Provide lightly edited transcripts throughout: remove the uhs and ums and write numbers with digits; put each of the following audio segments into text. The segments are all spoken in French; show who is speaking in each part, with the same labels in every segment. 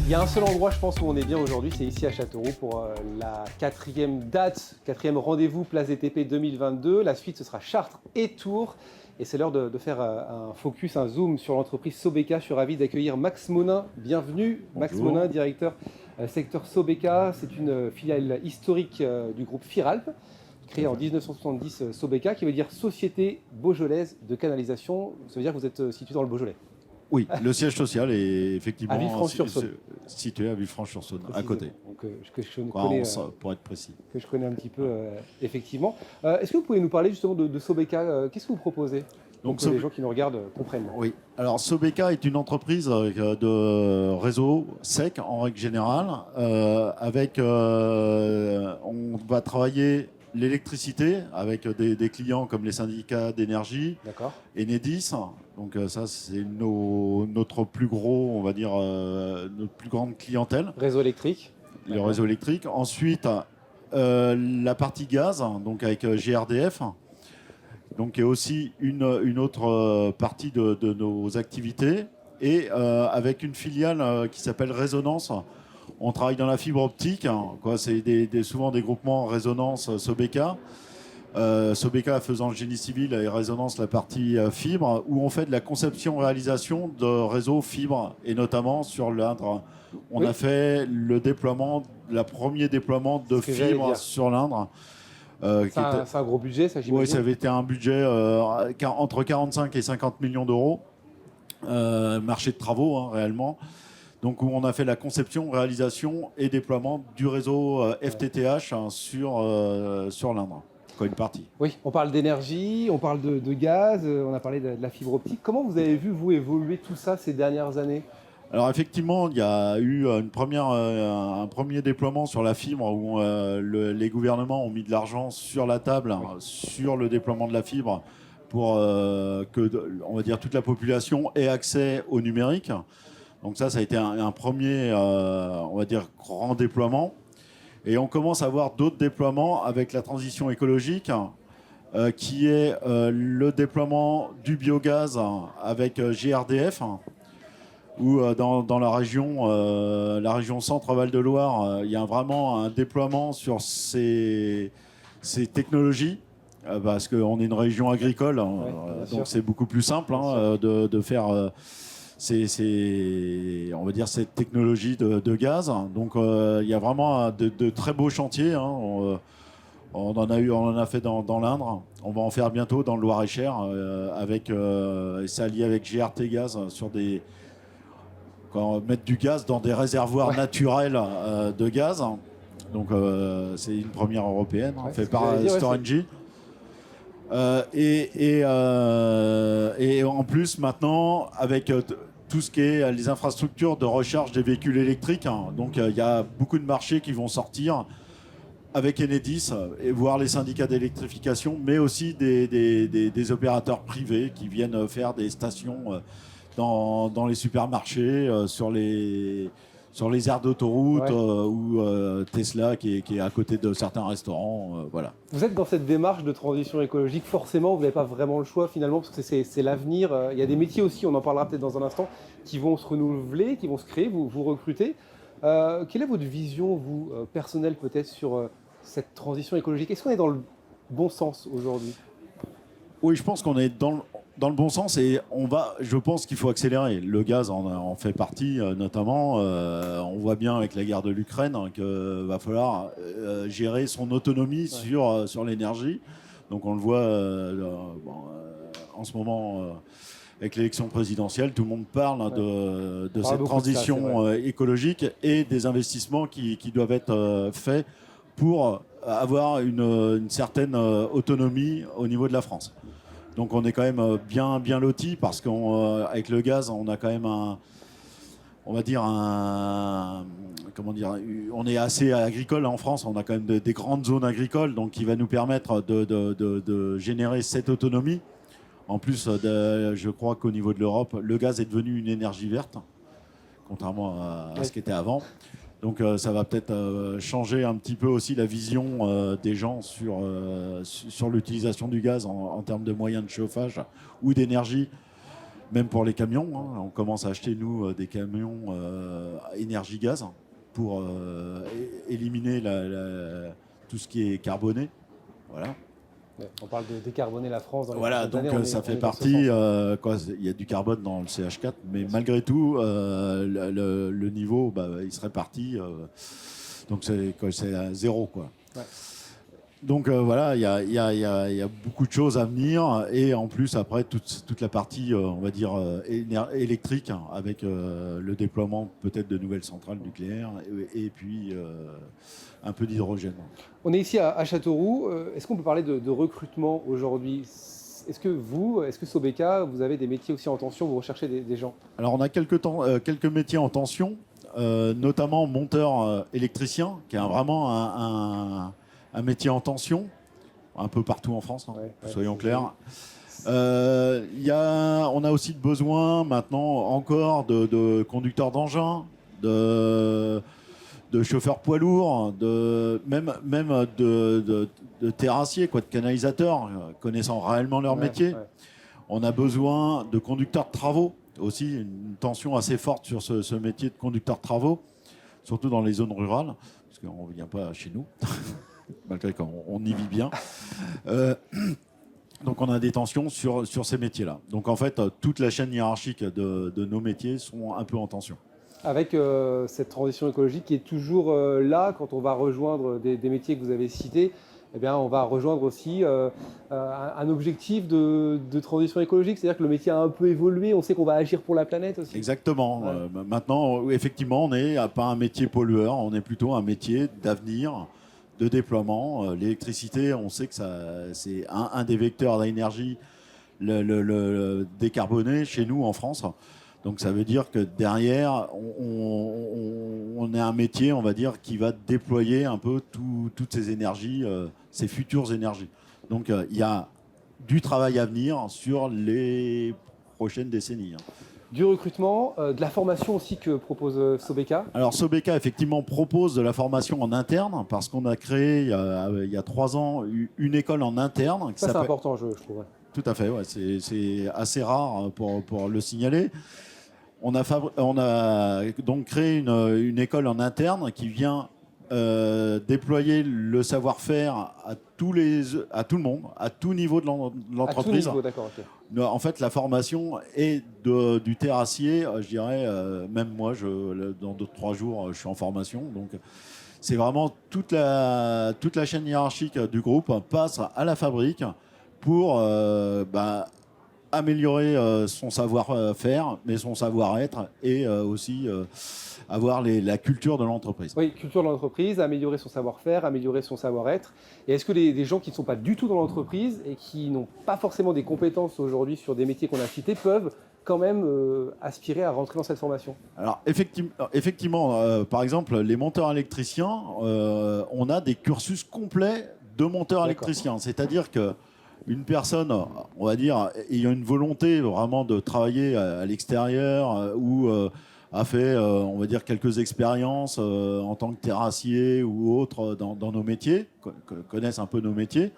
Speaker 1: Il y a un seul endroit, je pense, où on est bien aujourd'hui, c'est ici à Châteauroux pour la quatrième rendez-vous Place des TP 2022. La suite, ce sera Chartres et Tours. Et c'est l'heure de faire un focus, un zoom sur l'entreprise Sobeca. Je suis ravi d'accueillir Max Monin. Bienvenue.
Speaker 2: Bonjour.
Speaker 1: Max Monin, directeur secteur Sobeca. C'est une filiale historique du groupe Firalp, créée en 1970, Sobeca, qui veut dire Société Beaujolaise de canalisation. Ça veut dire que vous êtes situé dans le Beaujolais.
Speaker 2: Oui, le siège social est effectivement
Speaker 1: À Villefranche-sur-Saône.
Speaker 2: situé à Villefranche-sur-Saône, à côté.
Speaker 1: Donc, que je connais,
Speaker 2: Pour être précis.
Speaker 1: que je connais un petit peu, effectivement. Est-ce que vous pouvez nous parler justement de Sobeca? Qu'est-ce que vous proposez pour que les gens qui nous regardent comprennent?
Speaker 2: Oui, alors Sobeca est une entreprise de réseau sec en règle générale. On va travailler l'électricité avec des clients comme les syndicats d'énergie,
Speaker 1: D'accord.
Speaker 2: Enedis. Donc ça, c'est notre plus gros, on va dire, notre plus grande clientèle.
Speaker 1: Réseau électrique.
Speaker 2: Le réseau électrique. Ensuite, la partie gaz, donc avec GRDF, donc qui est aussi une autre partie de nos activités. Et avec une filiale qui s'appelle Résonance. On travaille dans la fibre optique. C'est souvent des groupements Résonance Sobeca. Sobeca faisant le génie civil et Résonance la partie fibre, où on fait de la conception-réalisation de réseaux fibre, et notamment sur l'Indre. On a fait le premier déploiement de fibre sur l'Indre.
Speaker 1: C'est un gros budget, ça, j'imagine.
Speaker 2: Oui, ça avait été un budget entre 45 et 50 millions d'euros. Marché de travaux, réellement. Donc, où on a fait la conception, réalisation et déploiement du réseau FTTH sur l'Indre. Une partie.
Speaker 1: Oui, on parle d'énergie, on parle de gaz, on a parlé de la fibre optique. Comment vous avez vu, vous, évoluer tout ça ces dernières années?
Speaker 2: Alors effectivement, il y a eu un premier déploiement sur la fibre où les gouvernements ont mis de l'argent sur la table sur le déploiement de la fibre pour que, on va dire, toute la population ait accès au numérique. Donc ça a été un premier, on va dire, grand déploiement. Et on commence à voir d'autres déploiements avec la transition écologique, qui est le déploiement du biogaz avec GRDF, où dans la région Centre-Val de Loire, il y a vraiment un déploiement sur ces technologies, parce qu'on est une région agricole, donc c'est beaucoup plus simple de faire... on va dire, cette technologie de gaz. Donc il y a vraiment de très beaux chantiers. On en a fait dans l'Indre. On va en faire bientôt dans le Loir-et-Cher c'est lié avec GRT Gaz mettre du gaz dans des réservoirs naturels de gaz. Donc c'est une première européenne, fait par Storengy. Et en plus maintenant avec tout ce qui est les infrastructures de recharge des véhicules électriques, donc il y a beaucoup de marchés qui vont sortir avec Enedis et voir les syndicats d'électrification, mais aussi des opérateurs privés qui viennent faire des stations dans les supermarchés, sur les aires d'autoroute, ou Tesla qui est à côté de certains restaurants. Voilà.
Speaker 1: Vous êtes dans cette démarche de transition écologique, forcément, vous n'avez pas vraiment le choix finalement, parce que c'est l'avenir. Il y a des métiers aussi, on en parlera peut-être dans un instant, qui vont se renouveler, qui vont se créer, vous recrutez. Quelle est votre vision, vous, personnelle peut-être, sur cette transition écologique? Est-ce qu'on est dans le bon sens aujourd'hui?
Speaker 2: Oui, je pense qu'on est dans le bon sens et je pense qu'il faut accélérer. Le gaz en fait partie, notamment. On voit bien avec la guerre de l'Ukraine qu'il va falloir gérer son autonomie sur l'énergie. Donc on le voit en ce moment avec l'élection présidentielle. Tout le monde parle de cette transition écologique et des investissements qui doivent être faits pour avoir une certaine autonomie au niveau de la France. Donc on est quand même bien loti parce qu'avec le gaz, on a quand même on est assez agricole en France. On a quand même des grandes zones agricoles, donc qui va nous permettre de générer cette autonomie. En plus, je crois qu'au niveau de l'Europe, le gaz est devenu une énergie verte, contrairement à ce qui était avant. Donc ça va peut-être changer un petit peu aussi la vision des gens sur l'utilisation du gaz en termes de moyens de chauffage ou d'énergie Même pour les camions, hein, on commence à acheter, nous, des camions énergie-gaz pour éliminer tout ce qui est carboné. Voilà.
Speaker 1: Ouais, on parle de décarboner la France dans les
Speaker 2: Voilà,
Speaker 1: prochaines
Speaker 2: donc
Speaker 1: années.
Speaker 2: ça
Speaker 1: On
Speaker 2: fait
Speaker 1: est dans ce
Speaker 2: partie.
Speaker 1: sens.
Speaker 2: Il y a du carbone dans le CH4, mais malgré tout, le niveau, il serait parti. Donc c'est à zéro, quoi.
Speaker 1: Ouais.
Speaker 2: Donc voilà, il y a beaucoup de choses à venir. Et en plus, après, toute la partie, on va dire, électrique, hein, avec le déploiement peut-être de nouvelles centrales nucléaires et puis un peu d'hydrogène.
Speaker 1: On est ici à Châteauroux. Est-ce qu'on peut parler de recrutement aujourd'hui? Est-ce que Sobeca, vous avez des métiers aussi en tension, vous recherchez des gens?
Speaker 2: Alors on a quelques métiers en tension, notamment monteur électricien, qui est vraiment un métier en tension, un peu partout en France, hein, soyons clairs. On a aussi besoin maintenant encore de conducteurs d'engins, de chauffeurs poids lourds, même de terrassiers, de canalisateurs, connaissant réellement leur métier. Ouais. On a besoin de conducteurs de travaux, aussi une tension assez forte sur ce métier de conducteur de travaux, surtout dans les zones rurales, parce qu'on ne vient pas chez nous, malgré qu'on y vit bien. Donc on a des tensions sur ces métiers-là. Donc en fait, toute la chaîne hiérarchique de nos métiers sont un peu en tension.
Speaker 1: Avec cette transition écologique qui est toujours là, quand on va rejoindre des métiers que vous avez cités, eh bien, on va rejoindre aussi un objectif de transition écologique, c'est-à-dire que le métier a un peu évolué, on sait qu'on va agir pour la planète aussi.
Speaker 2: Exactement. Ouais. Maintenant, effectivement, on n'est pas un métier pollueur, on est plutôt un métier d'avenir, de déploiement. L'électricité, on sait que c'est un des vecteurs d'énergie le décarboné chez nous en France. Donc ça veut dire que derrière, on est un métier, on va dire, qui va déployer un peu toutes ces énergies, ces futures énergies. Donc il y a du travail à venir sur les prochaines décennies.
Speaker 1: Du recrutement, de la formation aussi que propose Sobeca.
Speaker 2: Alors Sobeca, effectivement, propose de la formation en interne, parce qu'on a créé, il y a 3 ans, une école en interne.
Speaker 1: Ça, c'est important, je trouve. Ouais.
Speaker 2: Tout à fait, ouais, c'est assez rare pour le signaler. On a donc créé une école en interne qui vient déployer le savoir-faire à tout le monde, à tout niveau de l'entreprise.
Speaker 1: À tout niveau, d'accord, ok.
Speaker 2: En fait, la formation est du terrassier, je dirais, même moi, dans 2-3 jours, je suis en formation. Donc, c'est vraiment toute la chaîne hiérarchique du groupe passe à la fabrique pour améliorer son savoir-faire, mais son savoir-être et aussi avoir la culture de l'entreprise.
Speaker 1: Oui, culture de l'entreprise, améliorer son savoir-faire, améliorer son savoir-être. Et est-ce que des gens qui ne sont pas du tout dans l'entreprise et qui n'ont pas forcément des compétences aujourd'hui sur des métiers qu'on a cités peuvent quand même aspirer à rentrer dans cette formation? Alors
Speaker 2: effectivement, par exemple, les monteurs électriciens, on a des cursus complets de monteurs électriciens. C'est-à-dire que une personne, on va dire, ayant une volonté vraiment de travailler à l'extérieur ou a fait, on va dire, quelques expériences en tant que terrassier ou autre dans nos métiers, connaissent un peu nos métiers.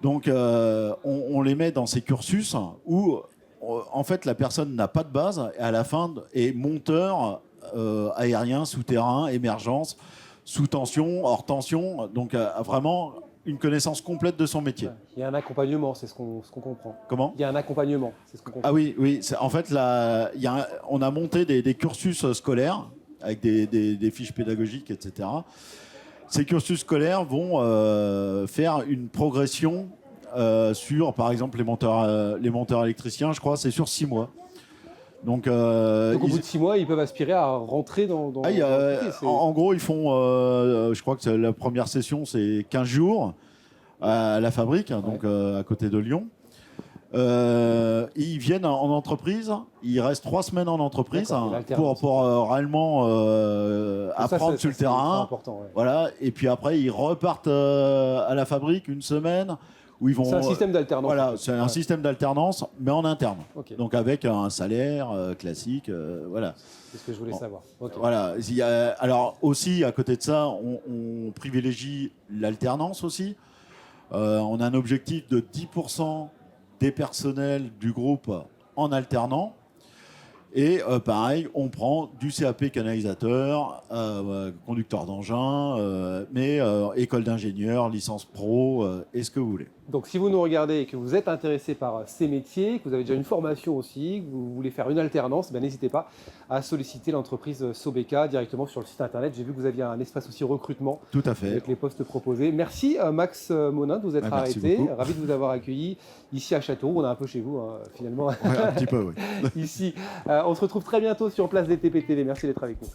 Speaker 2: Donc, on les met dans ces cursus où, en fait, la personne n'a pas de base et à la fin est monteur aérien, souterrain, émergence, sous tension, hors tension. Donc, vraiment une connaissance complète de son métier.
Speaker 1: Il y a un accompagnement, c'est ce qu'on comprend.
Speaker 2: Comment ?
Speaker 1: Il y a un accompagnement, c'est ce qu'on comprend.
Speaker 2: Ah oui. En fait, on a monté des cursus scolaires avec des fiches pédagogiques, etc. Ces cursus scolaires vont faire une progression sur, par exemple, les monteurs électriciens, je crois, c'est sur 6 mois. Donc
Speaker 1: au bout de 6 mois, ils peuvent aspirer à rentrer dans
Speaker 2: en gros, ils font, je crois que la première session, c'est 15 jours à la fabrique, donc à côté de Lyon. Ils viennent en entreprise, ils restent 3 semaines en entreprise pour réellement apprendre sur le terrain.
Speaker 1: Important, ouais.
Speaker 2: Voilà, et puis après, ils repartent à la fabrique une semaine.
Speaker 1: C'est un système d'alternance.
Speaker 2: Voilà, c'est un système d'alternance, mais en interne.
Speaker 1: Okay.
Speaker 2: Donc avec un salaire classique, voilà.
Speaker 1: C'est ce que je voulais savoir. Okay.
Speaker 2: Voilà. Alors aussi, à côté de ça, on privilégie l'alternance aussi. On a un objectif de 10% des personnels du groupe en alternant. Et pareil, on prend du CAP canalisateur, conducteur d'engin, mais école d'ingénieur, licence pro, et ce que vous voulez.
Speaker 1: Donc si vous nous regardez et que vous êtes intéressé par ces métiers, que vous avez déjà une formation aussi, que vous voulez faire une alternance, n'hésitez pas à solliciter l'entreprise Sobeca directement sur le site internet. J'ai vu que vous aviez un espace aussi recrutement.
Speaker 2: Tout à fait.
Speaker 1: Avec les postes proposés. Merci Max Monin de vous être arrêté.
Speaker 2: Beaucoup.
Speaker 1: Ravi de vous avoir accueilli ici à Châteauroux. On est un peu chez vous finalement.
Speaker 2: Ouais, un petit peu, oui.
Speaker 1: Ici. On se retrouve très bientôt sur Place des TP TV. Merci d'être avec nous.